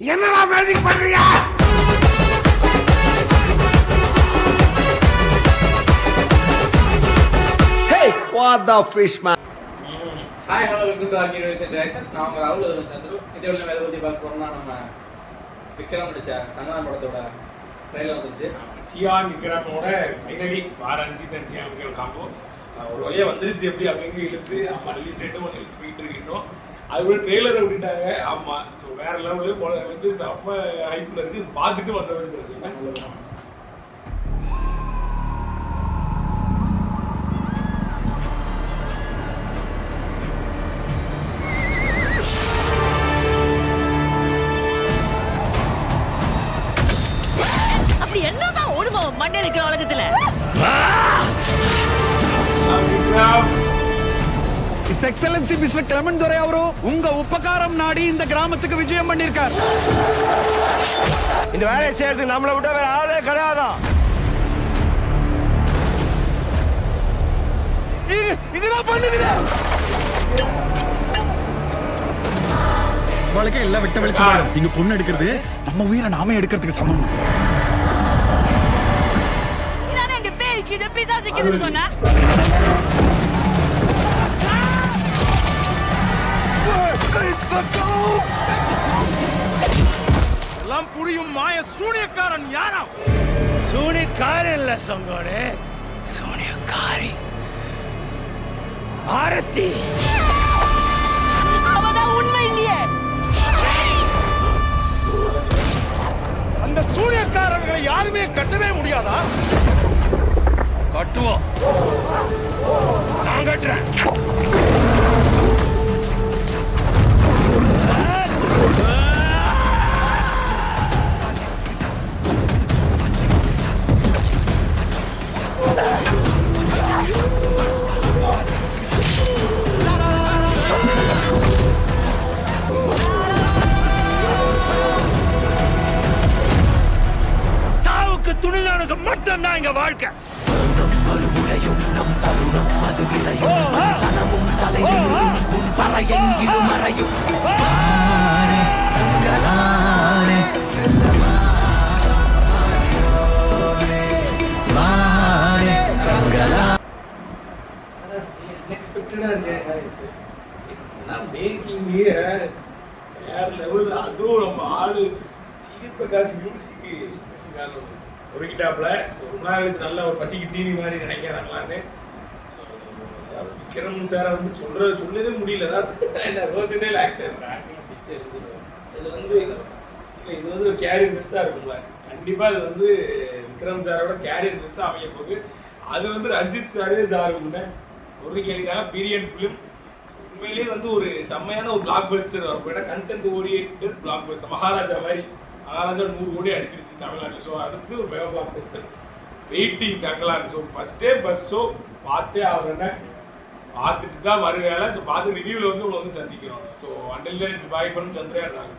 என்னடா மேஜிக் பண்றீங்க? Hey, what the fish man? Hi, hello, welcome to Archie Innovation Directions. நான் உங்க ராகுல் சந்துரு. இந்த வீடியோல வேலை பத்தி பார்க்க போறோம்னா நம்ம விக்ரம் நடிச்ச கங்கனா படத்தோட ட்ரைலர் வந்துச்சு. சியான் விக்ரமோட ஃபைனலி வார 5 தஞ்சி அவங்க காம்போ ஒரு வழியா வந்துருச்சு. எப்படி அவங்க இழுத்து ஆமா ரிலீஸ் டேட்டும் கொஞ்சம் இழுத்து போயிட்டு இருக்கோம். அது ஒரு ட்ரெய்லர் அப்படின்ட்டாங்க. ஆமா ஸோ வேற லெவலு வந்து செம்ம ஹைப்ல இருக்கு. பார்த்துட்டு வந்த மாதிரி பேசுவேன். என்னதான் ஓடுவோம் மண்ணே இருக்கிற உலகத்துல. His Excellency Mr. Clement Dore ಅವರು உங்க உபகாரம் நாடி இந்த கிராமத்துக்கு விஜயம் பண்ணிருக்கார். இந்த வேலையை செய்யறதுக்கு நம்மளை விட்ட வேற ஆளே கிடையாதான். இதுதான் பண்ணுது. வாழ்க்கை எல்லாம் விட்ட வெளிச்சம். நீங்க பொண்ணு எடுக்கிறது நம்ம உயிரை நாம எடுக்கிறதுக்கு சமம். இதானே எங்க பேய்க்கு இந்த பிசாசுக்கு சொன்னா. எல்லாம் புரியும் மாய சூனியக்காரன் யாரா? சூனியக்காரன் இல்ல சொங்கோடு, சூனியக்காரி ஆரத்தி. அவதான் உண்மை இல்லையே. அந்த சூனியக்காரர்களை யாருமே கட்டவே முடியாதா? கட்டுவோம், நான் கட்டுறேன். சாவுக்கு துணிதானுக்கு மட்டும்தான் இங்க வாழ்க்கை. அன்எக்ஸ்பெக்டடா இருக்கு. மேக்கிங் வேற லெவல். அதுவும் நம்ம ஆளு ஜிபிரகாஷ் மியூசிக் ஒருக்கிட்டாப்ல. ஸோ ரொம்ப நாள் கழிச்சு நல்ல ஒரு பசிக்கு டிவி மாதிரி நினைக்கிறாங்களான்னு. ஸோ விக்ரம் சாரை வந்து சொல்லவே முடியல. அதாவது ரோசினல் ஆக்டர் பிக்சர் இது வந்து இல்லை, இது வந்து ஒரு கேரியர் பெஸ்ட்டாக இருக்கும்ல. கண்டிப்பாக இது வந்து விக்ரம் சாரோட கேரியர் பெஸ்ட்டாக அமைய போகுது. அது வந்து ரஞ்சித் சாரே சாருக்குள்ள ஒரு கேள்விக்காக பீரியட் ஃபிலிம் உண்மையிலேயே வந்து ஒரு செம்மையான ஒரு பிளாக் பஸ்டர் வரும். ஏன்னா content oriented black Bastar. Maharaja மாதிரி மகாராஜா 100 கோடி அடிச்சிருச்சு தமிழ்நாட்டில். ஸோ அடுத்து ஒரு மெகா பிளாக் பஸ்டர் வெயிட்டிங் தங்கலாம். ஸோ ஃபர்ஸ்டே ஃபர்ஸ்ட் ஷோ பார்த்தே ஆகுறேன்னா பார்த்துட்டு தான் வருவேலை. ஸோ பார்த்து ரிவ்யூவில் வந்து உங்களை வந்து சந்திக்கிறோம். So until bye from Chandrayaan wrong.